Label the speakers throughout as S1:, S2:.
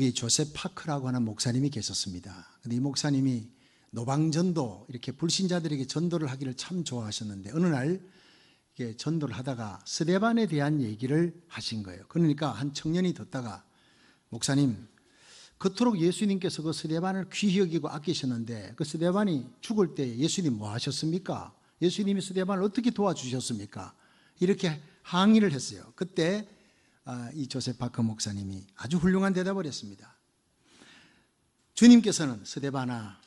S1: 미주리 조셉 파크라고 하는 목사님이 계셨습니다. 근데 이 목사님이 노방전도, 이렇게 불신자들에게 전도를 하기를 참 좋아하셨는데 어느 날 이렇게 전도를 하다가 스데반에 대한 얘기를 하신 거예요. 그러니까 한 청년이 듣다가, 목사님, 그토록 예수님께서 그 스데반을 귀히 여기고 아끼셨는데 그 스데반이 죽을 때 예수님 뭐 하셨습니까? 예수님이 스데반을 어떻게 도와주셨습니까? 이렇게 항의를 했어요. 그때 이 조셉 파크 목사님이 아주 훌륭한 대답을 했습니다. 주님께서는 스데반아,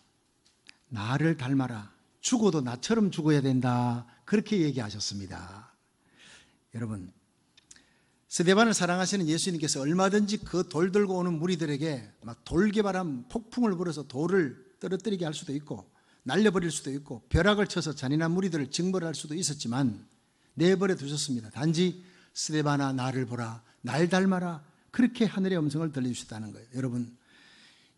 S1: 나를 닮아라. 죽어도 나처럼 죽어야 된다. 그렇게 얘기하셨습니다. 여러분, 스데반을 사랑하시는 예수님께서 얼마든지 그 돌 들고 오는 무리들에게 막 돌개바람 폭풍을 불어서 돌을 떨어뜨리게 할 수도 있고 날려버릴 수도 있고 벼락을 쳐서 잔인한 무리들을 징벌할 수도 있었지만 내버려 두셨습니다. 단지 스데반아, 나를 보라, 날 닮아라, 그렇게 하늘의 음성을 들려주셨다는 거예요. 여러분,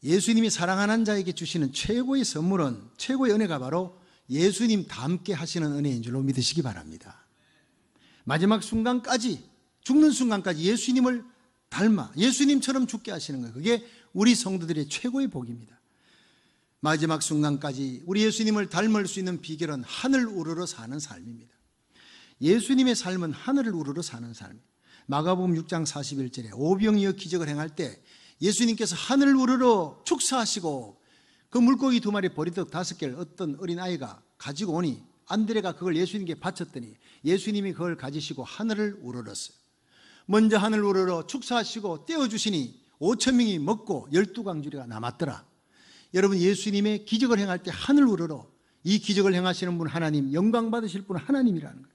S1: 예수님이 사랑하는 자에게 주시는 최고의 선물은, 최고의 은혜가 바로 예수님 닮게 하시는 은혜인 줄로 믿으시기 바랍니다. 마지막 순간까지, 죽는 순간까지 예수님을 닮아 예수님처럼 죽게 하시는 거예요. 그게 우리 성도들의 최고의 복입니다. 마지막 순간까지 우리 예수님을 닮을 수 있는 비결은 하늘 우러러 사는 삶입니다. 예수님의 삶은 하늘을 우러러 사는 삶입니다. 마가복음 6장 41절에 오병이어 기적을 행할 때 예수님께서 하늘을 우러러 축사하시고 그 물고기 2마리 보리떡 5개를 어떤 어린아이가 가지고 오니 안드레가 그걸 예수님께 바쳤더니 예수님이 그걸 가지시고 하늘을 우러렀어요. 먼저 하늘 우러러 축사하시고 떼어주시니 5,000명이 먹고 12강주리가 남았더라. 여러분, 예수님의 기적을 행할 때 하늘 우러러, 이 기적을 행하시는 분 하나님, 영광 받으실 분은 하나님이라는 거예요.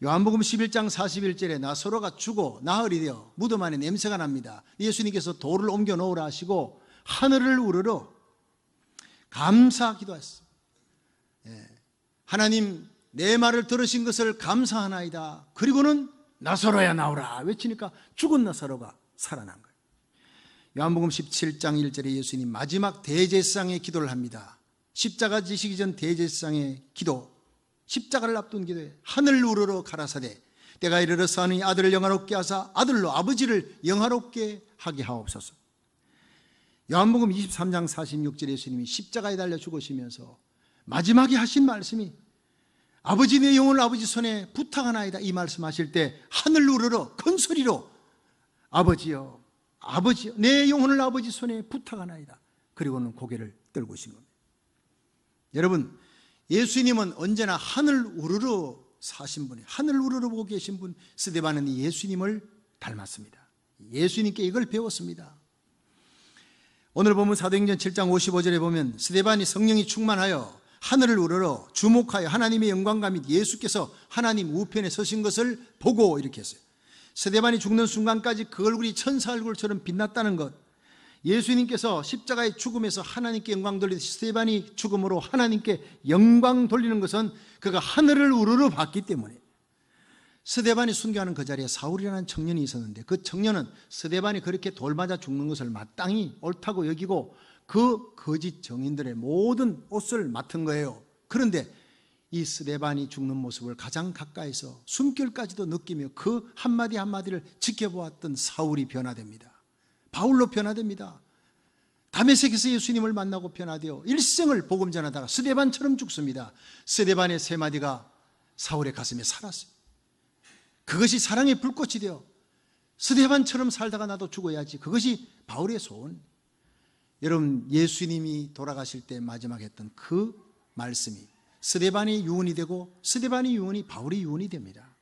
S1: 요한복음 11장 41절에 나사로가 죽어 나흘이 되어 무덤 안에 냄새가 납니다. 예수님께서 돌을 옮겨 놓으라 하시고 하늘을 우러러 감사 기도했어요. 하나님, 내 말을 들으신 것을 감사하나이다. 그리고는 나사로야 나오라 외치니까 죽은 나사로가 살아난 거예요. 요한복음 17장 1절에 예수님 마지막 대제사장의 기도를 합니다. 십자가 지시기 전 대제사장의 기도, 십자가를 앞둔 기도에 하늘 우러러 가라사대 때가 이르렀사오니 아들을 영화롭게 하사 아들로 아버지를 영화롭게 하게 하옵소서. 요한복음 23장 46절에 예수님이 십자가에 달려 죽으시면서 마지막에 하신 말씀이 아버지, 내 영혼을 아버지 손에 부탁하나이다, 이 말씀하실 때 하늘 우러러 큰 소리로 아버지여, 아버지여, 내 영혼을 아버지 손에 부탁하나이다. 그리고는 고개를 떨구신 겁니다. 여러분, 예수님은 언제나 하늘 우러러 사신 분이에요. 하늘 우러러 보고 계신 분. 스데반은 예수님을 닮았습니다. 예수님께 이걸 배웠습니다. 오늘 보면 사도행전 7장 55절에 보면 스데반이 성령이 충만하여 하늘을 우러러 주목하여 하나님의 영광과 및 예수께서 하나님 우편에 서신 것을 보고, 이렇게 했어요. 스데반이 죽는 순간까지 그 얼굴이 천사 얼굴처럼 빛났다는 것, 예수님께서 십자가의 죽음에서 하나님께 영광 돌리듯이 스데반이 죽음으로 하나님께 영광 돌리는 것은 그가 하늘을 우러러 봤기 때문에. 스데반이 순교하는 그 자리에 사울이라는 청년이 있었는데 그 청년은 스데반이 그렇게 돌 맞아 죽는 것을 마땅히 옳다고 여기고 그 거짓 정인들의 모든 옷을 맡은 거예요. 그런데 이 스데반이 죽는 모습을 가장 가까이서 숨결까지도 느끼며 그 한마디 한마디를 지켜보았던 사울이 변화됩니다. 바울로 변화됩니다. 다메섹에서 예수님을 만나고 변화되어 일생을 복음 전하다가 스데반처럼 죽습니다. 스데반의 세 마디가 사울의 가슴에 살았어요. 그것이 사랑의 불꽃이 되어 스데반처럼 살다가 나도 죽어야지, 그것이 바울의 소원. 여러분, 예수님이 돌아가실 때 마지막 했던 그 말씀이 스데반의 유언이 되고 스데반의 유언이 바울의 유언이 됩니다.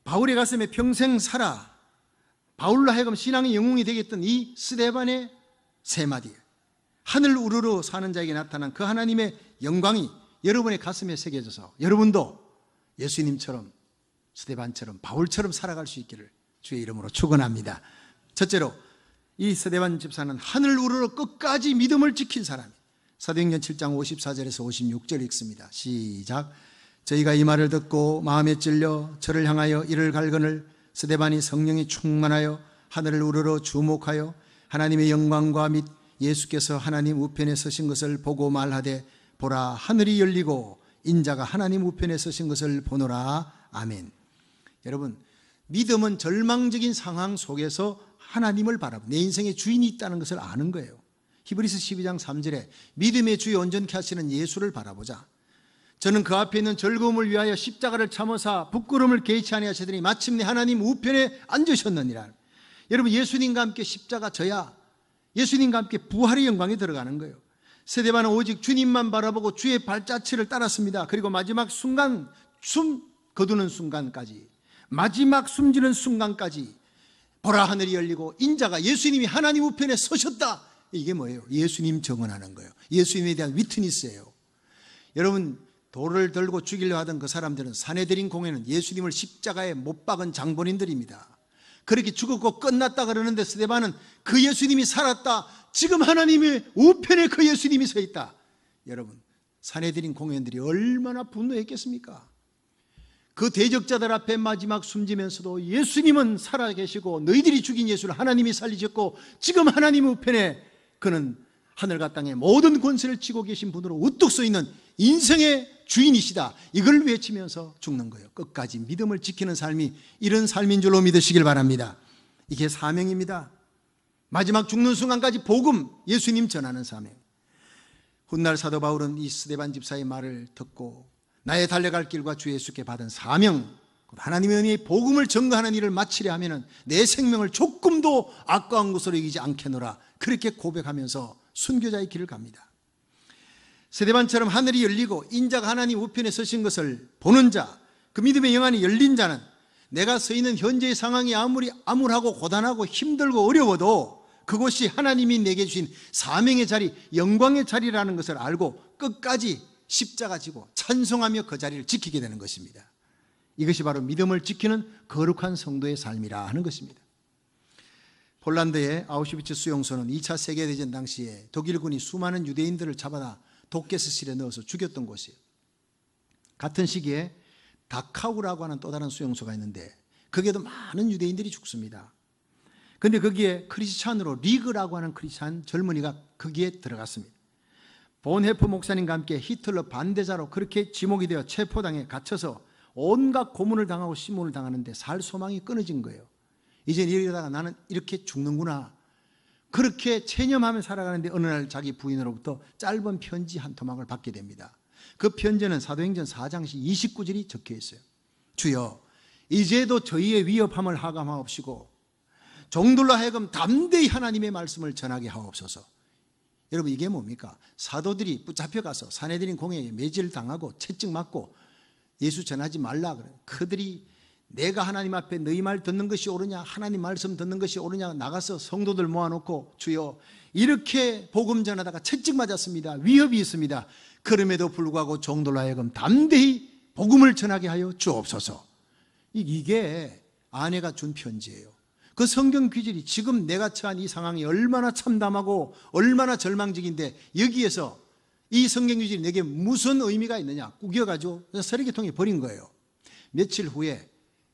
S1: 바울의 가슴에 평생 살아 바울로 하여금 신앙의 영웅이 되겠던 이 스데반의 세 마디, 하늘 우러러 사는 자에게 나타난 그 하나님의 영광이 여러분의 가슴에 새겨져서 여러분도 예수님처럼 스데반처럼 바울처럼 살아갈 수 있기를 주의 이름으로 축원합니다. 첫째로, 이 스데반 집사는 하늘 우러러 끝까지 믿음을 지킨 사람이에요. 사도행전 7장 54절에서 56절 읽습니다. 시작. 저희가 이 말을 듣고 마음에 찔려 저를 향하여 이를 갈거늘 스데반이 성령이 충만하여 하늘을 우러러 주목하여 하나님의 영광과 및 예수께서 하나님 우편에 서신 것을 보고 말하되 보라, 하늘이 열리고 인자가 하나님 우편에 서신 것을 보노라. 아멘. 여러분, 믿음은 절망적인 상황 속에서 하나님을 바라보고 내 인생의 주인이 있다는 것을 아는 거예요. 히브리서 12장 3절에 믿음의 주에 온전케 하시는 예수를 바라보자. 저는 그 앞에 있는 즐거움을 위하여 십자가를 참으사 부끄러움을 개의치 아니하시더니 마침내 하나님 우편에 앉으셨느니라. 여러분, 예수님과 함께 십자가 져야 예수님과 함께 부활의 영광에 들어가는 거예요. 스데반은 오직 주님만 바라보고 주의 발자취를 따랐습니다. 그리고 마지막 순간, 숨 거두는 순간까지, 마지막 숨지는 순간까지 보라 하늘이 열리고 인자가 예수님이 하나님 우편에 서셨다. 이게 뭐예요? 예수님 증언하는 거예요. 예수님에 대한 위트니스예요. 여러분, 돌을 들고 죽이려 하던 그 사람들은 사내들인 공회는 예수님을 십자가에 못 박은 장본인들입니다. 그렇게 죽었고 끝났다 그러는데 스데반은 그 예수님이 살았다. 지금 하나님의 우편에 그 예수님이 서 있다. 여러분, 사내들인 공회원들이 얼마나 분노했겠습니까? 그 대적자들 앞에 마지막 숨지면서도 예수님은 살아계시고 너희들이 죽인 예수를 하나님이 살리셨고 지금 하나님의 우편에 그는 하늘과 땅의 모든 권세를 쥐고 계신 분으로 우뚝 서 있는 인생의 주인이시다. 이걸 외치면서 죽는 거예요. 끝까지 믿음을 지키는 삶이 이런 삶인 줄로 믿으시길 바랍니다. 이게 사명입니다. 마지막 죽는 순간까지 복음, 예수님 전하는 사명. 훗날 사도 바울은 이 스데반 집사의 말을 듣고 나의 달려갈 길과 주 예수께 받은 사명, 하나님의 은혜의 복음을 전가하는 일을 마치려 하면 내 생명을 조금도 아까운 것으로 여기지 않겠노라. 그렇게 고백하면서 순교자의 길을 갑니다. 스데반처럼 하늘이 열리고 인자가 하나님 우편에 서신 것을 보는 자, 그 믿음의 영안이 열린 자는 내가 서 있는 현재의 상황이 아무리 암울하고 고단하고 힘들고 어려워도 그곳이 하나님이 내게 주신 사명의 자리, 영광의 자리라는 것을 알고 끝까지 십자가 지고 찬송하며 그 자리를 지키게 되는 것입니다. 이것이 바로 믿음을 지키는 거룩한 성도의 삶이라 하는 것입니다. 폴란드의 아우슈비츠 수용소는 2차 세계대전 당시에 독일군이 수많은 유대인들을 잡아다 독가스실에 넣어서 죽였던 곳이에요. 같은 시기에 다카우라고 하는 또 다른 수용소가 있는데 거기에도 많은 유대인들이 죽습니다. 그런데 거기에 크리스찬으로 리그라고 하는 크리스찬 젊은이가 거기에 들어갔습니다. 본헤프 목사님과 함께 히틀러 반대자로 그렇게 지목이 되어 체포당해 갇혀서 온갖 고문을 당하고 심문을 당하는데 살 소망이 끊어진 거예요. 이제 이러다가 나는 이렇게 죽는구나. 그렇게 체념하며 살아가는데 어느 날 자기 부인으로부터 짧은 편지 한 토막을 받게 됩니다. 그 편지는 사도행전 4장 29절이 적혀 있어요. 주여, 이제도 저희의 위협함을 하감하옵시고 종들로 하여금 담대히 하나님의 말씀을 전하게 하옵소서. 여러분, 이게 뭡니까? 사도들이 붙잡혀가서 사내들인 공회에 매질 당하고 채찍 맞고 예수 전하지 말라 그래요. 그들이 내가 하나님 앞에 너희 말 듣는 것이 옳으냐, 하나님 말씀 듣는 것이 옳으냐, 나가서 성도들 모아놓고 주여 이렇게 복음 전하다가 채찍 맞았습니다. 위협이 있습니다. 그럼에도 불구하고 종들로 하여금 담대히 복음을 전하게 하여 주옵소서. 이게 아내가 준 편지예요. 그 성경 귀절이 지금 내가 처한 이 상황이 얼마나 참담하고 얼마나 절망적인데 여기에서 이 성경 귀절이 내게 무슨 의미가 있느냐 꾸겨가지고 쓰레기통에 버린 거예요. 며칠 후에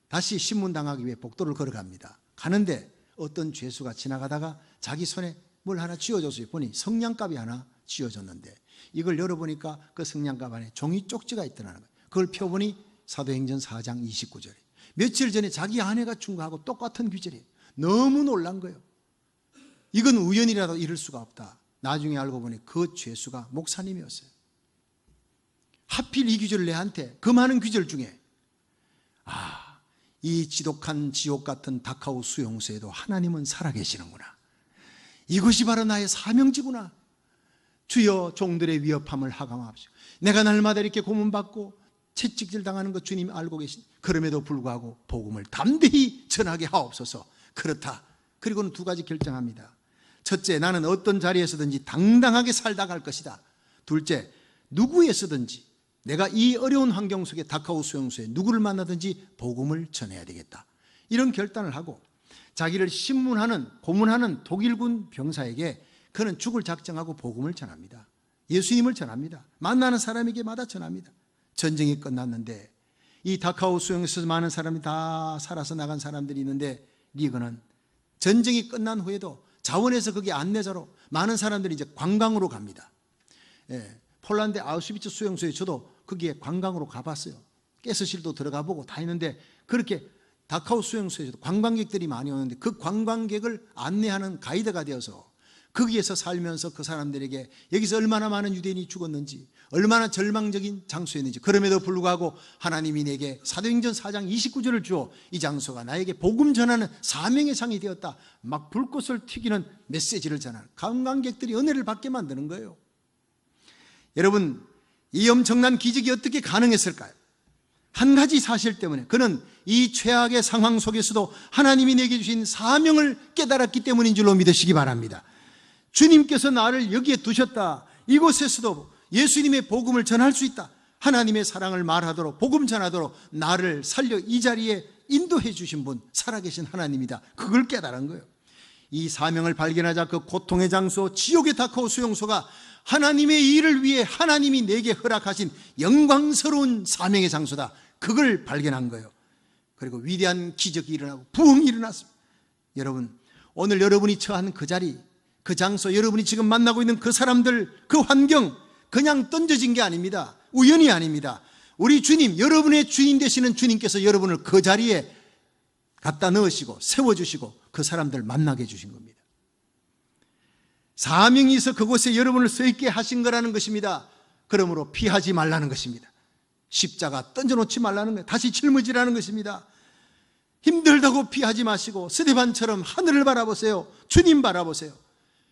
S1: 다시 신문당하기 위해 복도를 걸어갑니다. 가는데 어떤 죄수가 지나가다가 자기 손에 뭘 하나 쥐어줬어요. 보니 성냥갑이 하나 쥐어줬는데 이걸 열어보니까 그 성냥갑 안에 종이 쪽지가 있더라는 거예요. 그걸 펴보니 사도행전 4장 29절에 며칠 전에 자기 아내가 준 거하고 똑같은 귀절이에요. 너무 놀란 거예요. 이건 우연이라도 이럴 수가 없다. 나중에 알고 보니 그 죄수가 목사님이었어요. 하필 이 귀절을 내한테 그 많은 귀절 중에 이 지독한 지옥 같은 다카우 수용소에도 하나님은 살아계시는구나. 이것이 바로 나의 사명지구나. 주여 종들의 위협함을 하감하옵시고 내가 날마다 이렇게 고문받고 채찍질 당하는 것 주님 알고 계신 그럼에도 불구하고 복음을 담대히 전하게 하옵소서. 그렇다. 그리고는 두 가지 결정합니다. 첫째, 나는 어떤 자리에서든지 당당하게 살다 갈 것이다. 둘째, 누구에서든지 내가 이 어려운 환경 속에 다카우 수용소에 누구를 만나든지 복음을 전해야 되겠다. 이런 결단을 하고 자기를 신문하는 고문하는 독일군 병사에게 그는 죽을 작정하고 복음을 전합니다. 예수님을 전합니다. 만나는 사람에게마다 전합니다. 전쟁이 끝났는데 이 다카우 수용소에서 많은 사람이 다 살아서 나간 사람들이 있는데 리그는 전쟁이 끝난 후에도 자원에서 거기 안내자로 많은 사람들이 이제 관광으로 갑니다. 폴란드 아우슈비츠 수용소에 저도 거기에 관광으로 가봤어요. 가스실도 들어가 보고 다 했는데 그렇게 다카오 수용소에서도 관광객들이 많이 오는데 그 관광객을 안내하는 가이드가 되어서 거기에서 살면서 그 사람들에게 여기서 얼마나 많은 유대인이 죽었는지, 얼마나 절망적인 장소였는지, 그럼에도 불구하고 하나님이 내게 사도행전 4장 29절을 주어 이 장소가 나에게 복음 전하는 사명의 장이 되었다, 막 불꽃을 튀기는 메시지를 전하는, 관광객들이 은혜를 받게 만드는 거예요. 여러분, 이 엄청난 기적이 어떻게 가능했을까요? 한 가지 사실 때문에, 그는 이 최악의 상황 속에서도 하나님이 내게 주신 사명을 깨달았기 때문인 줄로 믿으시기 바랍니다. 주님께서 나를 여기에 두셨다, 이곳에서도 예수님의 복음을 전할 수 있다, 하나님의 사랑을 말하도록, 복음 전하도록 나를 살려 이 자리에 인도해 주신 분, 살아계신 하나님이다, 그걸 깨달은 거예요. 이 사명을 발견하자 그 고통의 장소, 지옥의 다카오 수용소가 하나님의 일을 위해 하나님이 내게 허락하신 영광스러운 사명의 장소다, 그걸 발견한 거예요. 그리고 위대한 기적이 일어나고 부흥이 일어났습니다. 여러분, 오늘 여러분이 처한 그 자리, 그 장소, 여러분이 지금 만나고 있는 그 사람들, 그 환경, 그냥 던져진 게 아닙니다. 우연이 아닙니다. 우리 주님, 여러분의 주인 되시는 주님께서 여러분을 그 자리에 갖다 넣으시고 세워주시고 그 사람들 만나게 해주신 겁니다. 사명이 있어 그곳에 여러분을 서 있게 하신 거라는 것입니다. 그러므로 피하지 말라는 것입니다. 십자가 던져놓지 말라는 거예요. 다시 짊어지라는 것입니다. 힘들다고 피하지 마시고 스데반처럼 하늘을 바라보세요. 주님 바라보세요.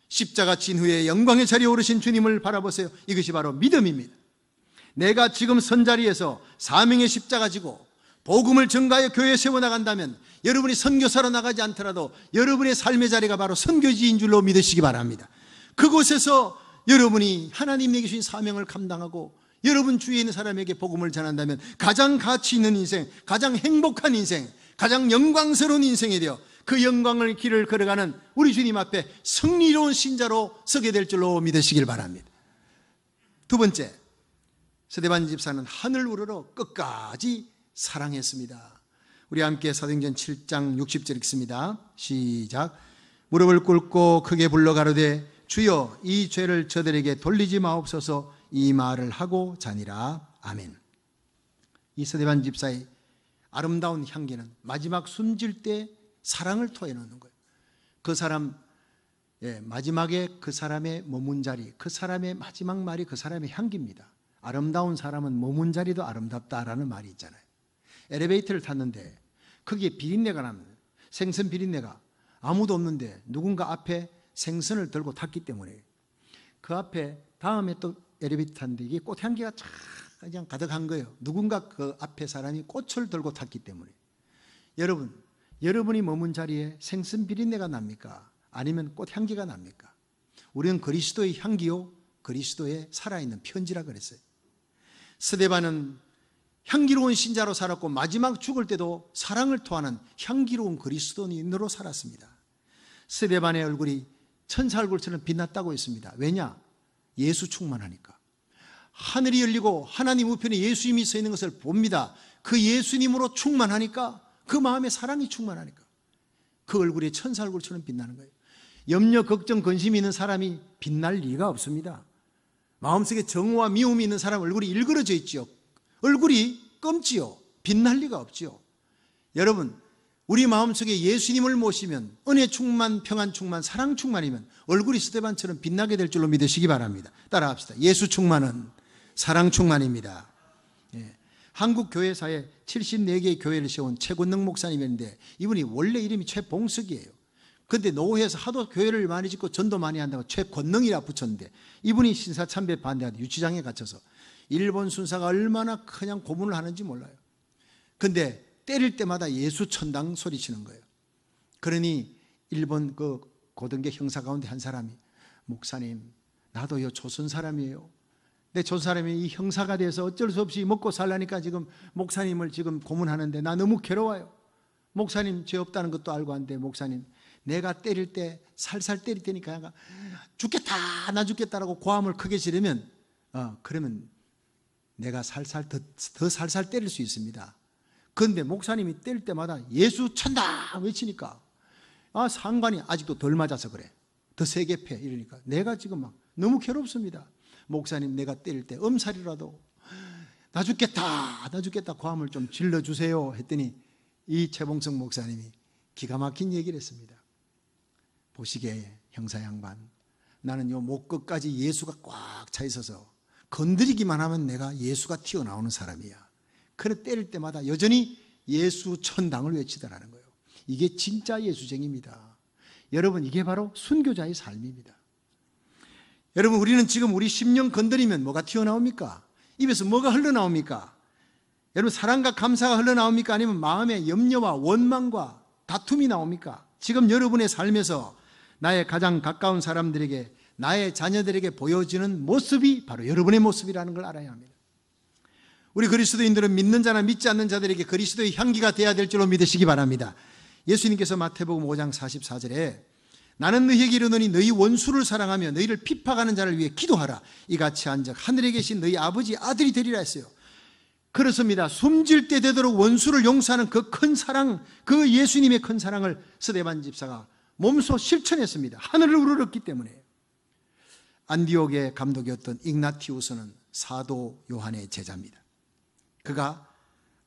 S1: 십자가 진 후에 영광의 자리에 오르신 주님을 바라보세요. 이것이 바로 믿음입니다. 내가 지금 선 자리에서 사명의 십자가 지고 복음을 전가하여 교회에 세워나간다면 여러분이 선교사로 나가지 않더라도 여러분의 삶의 자리가 바로 선교지인 줄로 믿으시기 바랍니다. 그곳에서 여러분이 하나님에게 주신 사명을 감당하고 여러분 주위에 있는 사람에게 복음을 전한다면 가장 가치 있는 인생, 가장 행복한 인생, 가장 영광스러운 인생이 되어 그 영광의 길을 걸어가는 우리 주님 앞에 승리로운 신자로 서게 될 줄로 믿으시길 바랍니다. 두 번째, 스데반 집사는 하늘 우러러 끝까지 사랑했습니다. 우리 함께 사도행전 7장 60절 읽습니다. 시작. 무릎을 꿇고 크게 불러 가로되 주여 이 죄를 저들에게 돌리지 마옵소서, 이 말을 하고 자니라. 아멘. 이 스데반 집사의 아름다운 향기는 마지막 숨질 때 사랑을 토해놓는 거예요. 그 사람, 마지막에 그 사람의 머문 자리, 그 사람의 마지막 말이 그 사람의 향기입니다. 아름다운 사람은 머문 자리도 아름답다라는 말이 있잖아요. 엘리베이터를 탔는데 거기에 비린내가 납니다. 생선 비린내가, 아무도 없는데 누군가 앞에 생선을 들고 탔기 때문에 그 앞에 다음에 또 엘리베이터 탔는데 이게 꽃향기가 쫙 그냥 가득한 거예요. 누군가 그 앞에 사람이 꽃을 들고 탔기 때문에. 여러분, 여러분이 머문 자리에 생선 비린내가 납니까? 아니면 꽃향기가 납니까? 우리는 그리스도의 향기요, 그리스도의 살아있는 편지라 그랬어요. 스데반은 향기로운 신자로 살았고 마지막 죽을 때도 사랑을 토하는 향기로운 그리스도인으로 살았습니다. 스데반의 얼굴이 천사 얼굴처럼 빛났다고 했습니다. 왜냐? 예수 충만하니까. 하늘이 열리고 하나님 우편에 예수님이 서 있는 것을 봅니다. 그 예수님으로 충만하니까, 그 마음에 사랑이 충만하니까 그 얼굴이 천사 얼굴처럼 빛나는 거예요. 염려, 걱정, 근심이 있는 사람이 빛날 리가 없습니다. 마음속에 정오와 미움이 있는 사람 얼굴이 일그러져 있지요. 얼굴이 검지요. 빛날 리가 없지요. 여러분, 우리 마음속에 예수님을 모시면 은혜 충만, 평안 충만, 사랑 충만이면 얼굴이 스데반처럼 빛나게 될 줄로 믿으시기 바랍니다. 따라합시다. 예수 충만은 사랑 충만입니다. 한국 교회사에 74개의 교회를 세운 최권능 목사님인데 이분이 원래 이름이 최봉석이에요. 그런데 노회에서 하도 교회를 많이 짓고 전도 많이 한다고 최권능이라 붙였는데 이분이 신사참배 반대하다 유치장에 갇혀서 일본 순사가 얼마나 그냥 고문을 하는지 몰라요. 그런데 때릴 때마다 예수 천당 소리치는 거예요. 그러니 일본 그 고등계 형사 가운데 한 사람이 목사님, 나도요 조선 사람이에요. 내 조선 사람이 이 형사가 돼서 어쩔 수 없이 먹고 살라니까 지금 목사님을 지금 고문하는데 나 너무 괴로워요. 목사님 죄 없다는 것도 알고 한데 목사님, 내가 때릴 때 살살 때릴 테니까 죽겠다, 나 죽겠다라고 고함을 크게 지르면 그러면 내가 살살 더 살살 때릴 수 있습니다. 그런데 목사님이 때릴 때마다 예수 천다 외치니까 상관이 아직도 덜 맞아서 그래, 더 세게 패 이러니까 내가 지금 막 너무 괴롭습니다. 목사님, 내가 때릴 때 엄살이라도 나 죽겠다 고함을 좀 질러주세요 했더니 이 최봉성 목사님이 기가 막힌 얘기를 했습니다. 보시게 형사 양반, 나는 요 목 끝까지 예수가 꽉 차 있어서 건드리기만 하면 내가 예수가 튀어나오는 사람이야. 그래 때릴 때마다 여전히 예수 천당을 외치더라는 거예요. 이게 진짜 예수쟁입니다. 여러분, 이게 바로 순교자의 삶입니다. 여러분, 우리는 지금 우리 심령 건드리면 뭐가 튀어나옵니까? 입에서 뭐가 흘러나옵니까? 여러분, 사랑과 감사가 흘러나옵니까? 아니면 마음의 염려와 원망과 다툼이 나옵니까? 지금 여러분의 삶에서 나의 가장 가까운 사람들에게, 나의 자녀들에게 보여지는 모습이 바로 여러분의 모습이라는 걸 알아야 합니다. 우리 그리스도인들은 믿는 자나 믿지 않는 자들에게 그리스도의 향기가 되어야 될 줄로 믿으시기 바랍니다. 예수님께서 마태복음 5장 44절에 나는 너희에게 이르노니 너희 원수를 사랑하며 너희를 핍박하는 자를 위해 기도하라. 이같이 한즉 하늘에 계신 너희 아버지 아들이 되리라 했어요. 그렇습니다. 숨질 때 되도록 원수를 용서하는 그 큰 사랑, 그 예수님의 큰 사랑을 스데반 집사가 몸소 실천했습니다. 하늘을 우러렀기 때문에. 안디옥의 감독이었던 ig나티우스는 사도 요한의 제자입니다. 그가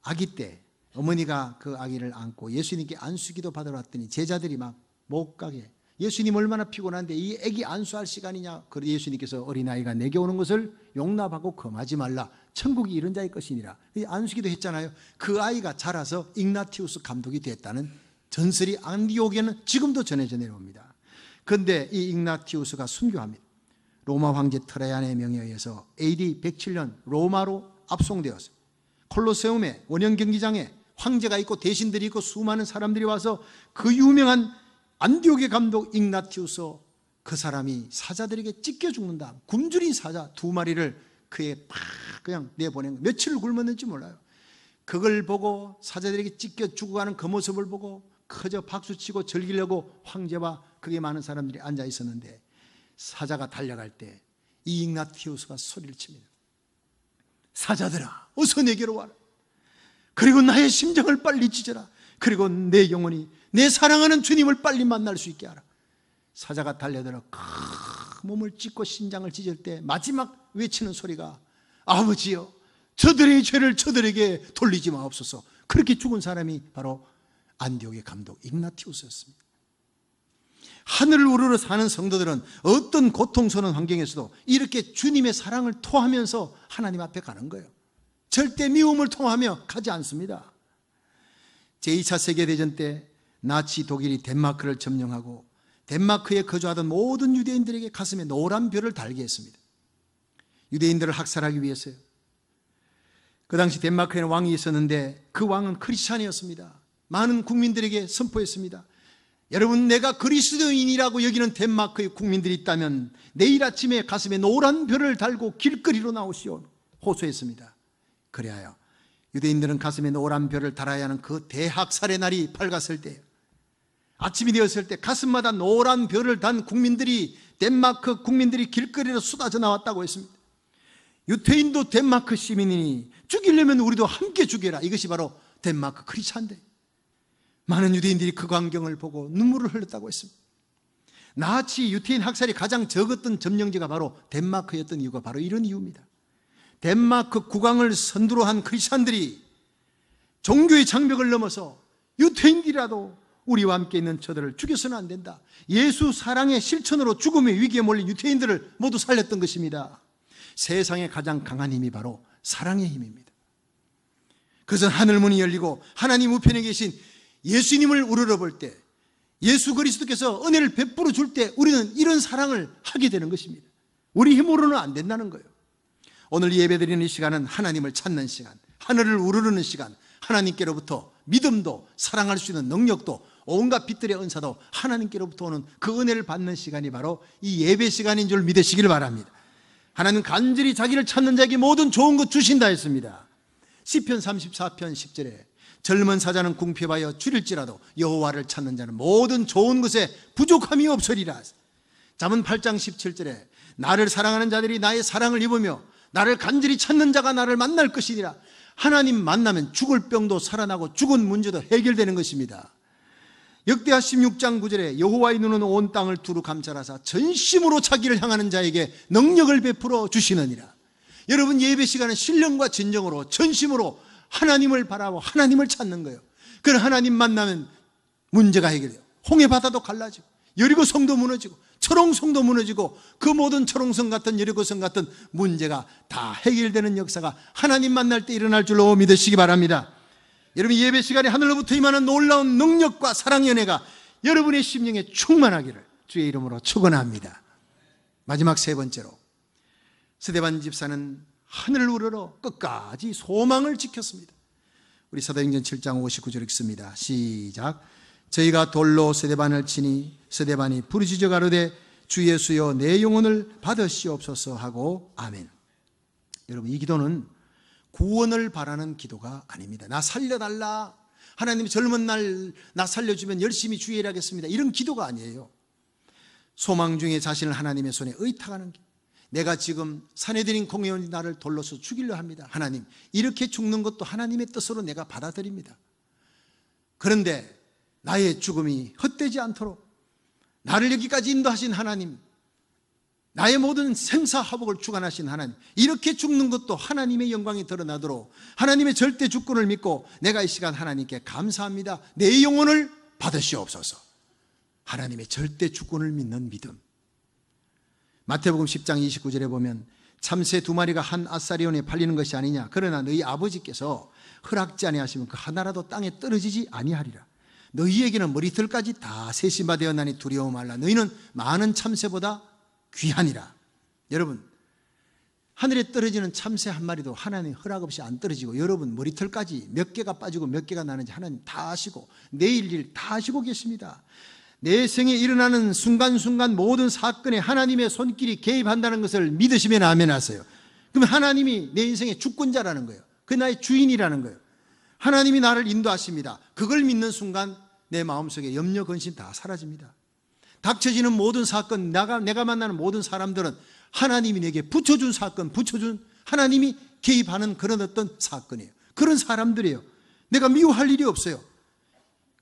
S1: 아기 때 어머니가 그 아기를 안고 예수님께 안수기도 받으러 왔더니 제자들이 막 못 가게, 예수님 얼마나 피곤한데 이 아기 안수할 시간이냐. 그래서 예수님께서 어린아이가 내게 오는 것을 용납하고 금하지 말라. 천국이 이런 자의 것이니라. 안수기도 했잖아요. 그 아이가 자라서 ig나티우스 감독이 됐다는 전설이 안디옥에는 지금도 전해져 내려옵니다. 그런데 이 ig나티우스가 순교합니다. 로마 황제 트라얀의 명에 의해서 AD 107년 로마로 압송되었어요. 콜로세움에, 원형 경기장에 황제가 있고 대신들이 있고 수많은 사람들이 와서 그 유명한 안디옥의 감독 ig나티우스, 그 사람이 사자들에게 찢겨 죽는다. 굶주린 사자 2마리를 그에 팍 그냥 내보낸 거예요. 며칠을 굶었는지 몰라요. 그걸 보고 사자들에게 찢겨 죽어가는 그 모습을 보고 그저 박수치고 즐기려고 황제와 그게 많은 사람들이 앉아 있었는데 사자가 달려갈 때 이 ig나티우스가 소리를 칩니다. 사자들아, 어서 내게로 와라. 그리고 나의 심정을 빨리 찢어라. 그리고 내 영혼이 내 사랑하는 주님을 빨리 만날 수 있게 하라. 사자가 달려들어 몸을 찢고 심장을 찢을 때 마지막 외치는 소리가 아버지여, 저들의 죄를 저들에게 돌리지 마옵소서. 그렇게 죽은 사람이 바로 안디옥의 감독 ig나티우스였습니다. 하늘을 우러러 사는 성도들은 어떤 고통스러운 환경에서도 이렇게 주님의 사랑을 토하면서 하나님 앞에 가는 거예요. 절대 미움을 통하며 가지 않습니다. 제2차 세계대전 때 나치 독일이 덴마크를 점령하고 덴마크에 거주하던 모든 유대인들에게 가슴에 노란 별을 달게 했습니다. 유대인들을 학살하기 위해서요. 그 당시 덴마크에는 왕이 있었는데 그 왕은 크리스찬이었습니다. 많은 국민들에게 선포했습니다. 여러분, 내가 그리스도인이라고 여기는 덴마크의 국민들이 있다면 내일 아침에 가슴에 노란 별을 달고 길거리로 나오시오 호소했습니다. 그래야 유대인들은 가슴에 노란 별을 달아야 하는 그 대학살의 날이 밝았을 때, 아침이 되었을 때 가슴마다 노란 별을 단 국민들이, 덴마크 국민들이 길거리로 쏟아져 나왔다고 했습니다. 유태인도 덴마크 시민이니 죽이려면 우리도 함께 죽여라. 이것이 바로 덴마크 크리스찬인데 많은 유대인들이 그 광경을 보고 눈물을 흘렸다고 했습니다. 나치 유태인 학살이 가장 적었던 점령지가 바로 덴마크였던 이유가 바로 이런 이유입니다. 덴마크 국왕을 선두로 한 크리스찬들이 종교의 장벽을 넘어서 유태인들이라도 우리와 함께 있는 저들을 죽여서는 안 된다. 예수 사랑의 실천으로 죽음의 위기에 몰린 유태인들을 모두 살렸던 것입니다. 세상에 가장 강한 힘이 바로 사랑의 힘입니다. 그래서 하늘문이 열리고 하나님 우편에 계신 예수님을 우러러볼 때, 예수 그리스도께서 은혜를 베풀어 줄 때 우리는 이런 사랑을 하게 되는 것입니다. 우리 힘으로는 안 된다는 거예요. 오늘 예배드리는 이 시간은 하나님을 찾는 시간, 하늘을 우러르는 시간, 하나님께로부터 믿음도 사랑할 수 있는 능력도 온갖 빛들의 은사도 하나님께로부터 오는 그 은혜를 받는 시간이 바로 이 예배 시간인 줄 믿으시길 바랍니다. 하나님 간절히 자기를 찾는 자에게 모든 좋은 것 주신다 했습니다. 시편 34편 10절에 젊은 사자는 궁핍하여 줄일지라도 여호와를 찾는 자는 모든 좋은 것에 부족함이 없으리라. 잠언 8장 17절에 나를 사랑하는 자들이 나의 사랑을 입으며 나를 간절히 찾는 자가 나를 만날 것이니라. 하나님 만나면 죽을 병도 살아나고 죽은 문제도 해결되는 것입니다. 역대하 16장 9절에 여호와의 눈은 온 땅을 두루 감찰하사 전심으로 자기를 향하는 자에게 능력을 베풀어 주시느니라. 여러분, 예배 시간은 신령과 진정으로 전심으로 하나님을 바라고 하나님을 찾는 거예요. 그런 하나님 만나면 문제가 해결돼요. 홍해 바다도 갈라지고 여리고 성도 무너지고 철옹성도 무너지고 그 모든 철옹성 같은 여리고성 같은 문제가 다 해결되는 역사가 하나님 만날 때 일어날 줄로 믿으시기 바랍니다. 여러분, 예배 시간에 하늘로부터 임하는 놀라운 능력과 사랑의 은혜가 여러분의 심령에 충만하기를 주의 이름으로 축원합니다. 마지막 세 번째로, 스데반 집사는 하늘을 우러러 끝까지 소망을 지켰습니다. 우리 사도행전 7장 59절 읽습니다. 시작. 저희가 돌로 스데반을 치니 스데반이 부르짖어 가로되 주 예수여 내 영혼을 받으시옵소서 하고 아멘. 여러분, 이 기도는 구원을 바라는 기도가 아닙니다. 나 살려달라, 하나님 젊은 날 나 살려주면 열심히 주의 일하겠습니다, 이런 기도가 아니에요. 소망 중에 자신을 하나님의 손에 의탁하는 길. 내가 지금 사내들인 공회원이 나를 돌로서 죽이려 합니다. 하나님, 이렇게 죽는 것도 하나님의 뜻으로 내가 받아들입니다. 그런데 나의 죽음이 헛되지 않도록 나를 여기까지 인도하신 하나님, 나의 모든 생사화복을 주관하신 하나님, 이렇게 죽는 것도 하나님의 영광이 드러나도록 하나님의 절대 주권을 믿고 내가 이 시간 하나님께 감사합니다, 내 영혼을 받으시옵소서. 하나님의 절대 주권을 믿는 믿음. 마태복음 10장 29절에 보면 참새 2마리가 한 아사리온에 팔리는 것이 아니냐, 그러나 너희 아버지께서 허락지 아니하시면 그 하나라도 땅에 떨어지지 아니하리라. 너희에게는 머리털까지 다 세심바 되었나니 두려워 말라. 너희는 많은 참새보다 귀하니라. 여러분, 하늘에 떨어지는 참새 한 마리도 하나님 허락 없이 안 떨어지고, 여러분 머리털까지 몇 개가 빠지고 몇 개가 나는지 하나님 다 아시고 내일 일 다 아시고 계십니다. 내 생에 일어나는 순간순간 모든 사건에 하나님의 손길이 개입한다는 것을 믿으시면 아멘 하세요. 그러면 하나님이 내 인생의 주권자라는 거예요. 그 나의 주인이라는 거예요. 하나님이 나를 인도하십니다. 그걸 믿는 순간 내 마음속에 염려 근심 다 사라집니다. 닥쳐지는 모든 사건, 내가 만나는 모든 사람들은 하나님이 내게 붙여준 사건, 붙여준 하나님이 개입하는 그런 어떤 사건이에요. 그런 사람들이에요. 내가 미워할 일이 없어요.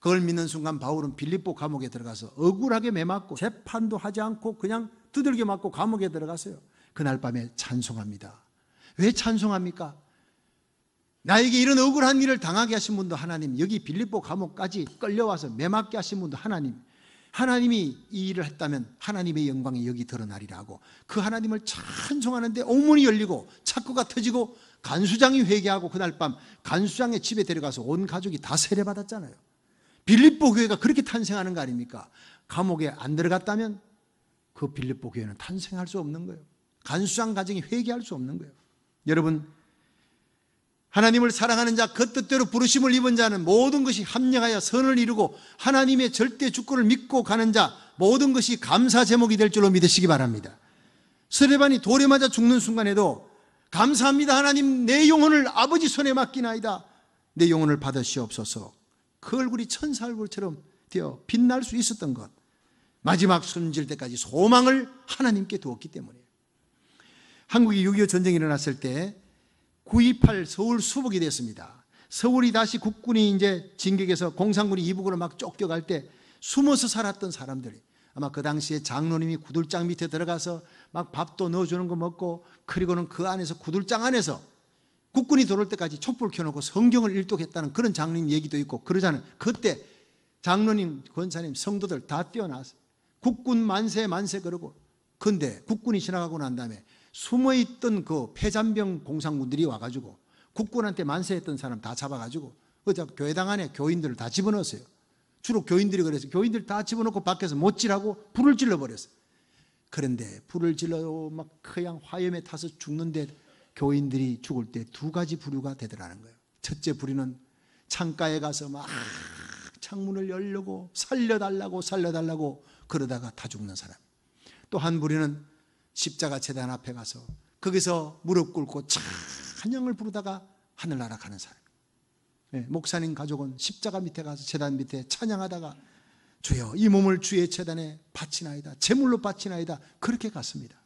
S1: 그걸 믿는 순간 바울은 빌립보 감옥에 들어가서 억울하게 매맞고 재판도 하지 않고 그냥 두들겨 맞고 감옥에 들어갔어요. 그날 밤에 찬송합니다. 왜 찬송합니까? 나에게 이런 억울한 일을 당하게 하신 분도 하나님, 여기 빌립보 감옥까지 끌려와서 매맞게 하신 분도 하나님, 하나님이 이 일을 했다면 하나님의 영광이 여기 드러나리라 하고 그 하나님을 찬송하는데 옥문이 열리고 착고가 터지고 간수장이 회개하고 그날 밤 간수장의 집에 데려가서 온 가족이 다 세례받았잖아요. 빌립보 교회가 그렇게 탄생하는 거 아닙니까? 감옥에 안 들어갔다면 그 빌립보 교회는 탄생할 수 없는 거예요. 간수장 가정이 회개할 수 없는 거예요. 여러분, 하나님을 사랑하는 자, 그 뜻대로 부르심을 입은 자는 모든 것이 합력하여 선을 이루고 하나님의 절대 주권을 믿고 가는 자, 모든 것이 감사 제목이 될 줄로 믿으시기 바랍니다. 스데반이 돌에 맞아 죽는 순간에도 감사합니다, 하나님 내 영혼을 아버지 손에 맡기나이다, 내 영혼을 받으시옵소서. 그 얼굴이 천사 얼굴처럼 되어 빛날 수 있었던 것, 마지막 숨질 때까지 소망을 하나님께 두었기 때문이에요. 한국이 6.25 전쟁이 일어났을 때 9.28 서울 수복이 됐습니다. 서울이 다시 국군이 이제 진격해서 공산군이 이북으로 막 쫓겨갈 때 숨어서 살았던 사람들이, 아마 그 당시에 장로님이 구들장 밑에 들어가서 막 밥도 넣어주는 거 먹고, 그리고는 그 안에서 구들장 안에서 국군이 들어올 때까지 촛불 켜놓고 성경을 일독했다는 그런 장로님 얘기도 있고 그러잖아요. 그때 장로님, 권사님, 성도들 다 뛰어나왔어요. 국군 만세 만세 그러고. 근데 국군이 지나가고 난 다음에 숨어있던 그 폐잔병 공산군들이 와가지고 국군한테 만세했던 사람 다 잡아가지고 그 교회당 안에 교인들을 다 집어넣었어요. 주로 교인들이 그래서 교인들 다 집어넣고 밖에서 못질하고 불을 질러버렸어요. 그런데 불을 질러 막 그냥 화염에 타서 죽는데 교인들이 죽을 때 두 가지 부류가 되더라는 거예요. 첫째 부류는 창가에 가서 막 창문을 열려고 살려달라고 그러다가 다 죽는 사람. 또 한 부류는 십자가 제단 앞에 가서 거기서 무릎 꿇고 찬양을 부르다가 하늘나라 가는 사람. 목사님 가족은 십자가 밑에 가서 제단 밑에 찬양하다가 주여 이 몸을 주의 제단에 바치나이다, 제물로 바치나이다, 그렇게 갔습니다.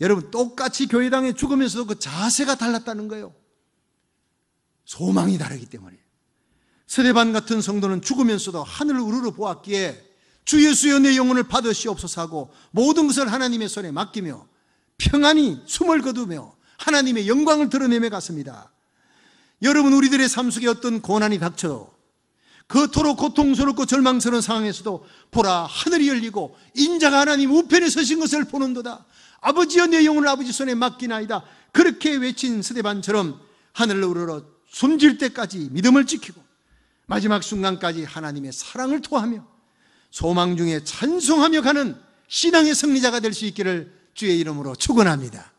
S1: 여러분, 똑같이 교회당에 죽으면서도 그 자세가 달랐다는 거예요. 소망이 다르기 때문에. 스데반 같은 성도는 죽으면서도 하늘을 우러러 보았기에 주 예수여 내 영혼을 받으시옵소서 하고 모든 것을 하나님의 손에 맡기며 평안히 숨을 거두며 하나님의 영광을 드러내며 갔습니다. 여러분, 우리들의 삶 속에 어떤 고난이 닥쳐 그토록 고통스럽고 절망스러운 상황에서도 보라, 하늘이 열리고 인자가 하나님 우편에 서신 것을 보는도다. 아버지여, 내 영혼을 아버지 손에 맡기나이다. 그렇게 외친 스데반처럼 하늘로 우러러 숨질 때까지 믿음을 지키고 마지막 순간까지 하나님의 사랑을 토하며 소망 중에 찬송하며 가는 신앙의 승리자가 될 수 있기를 주의 이름으로 축원합니다.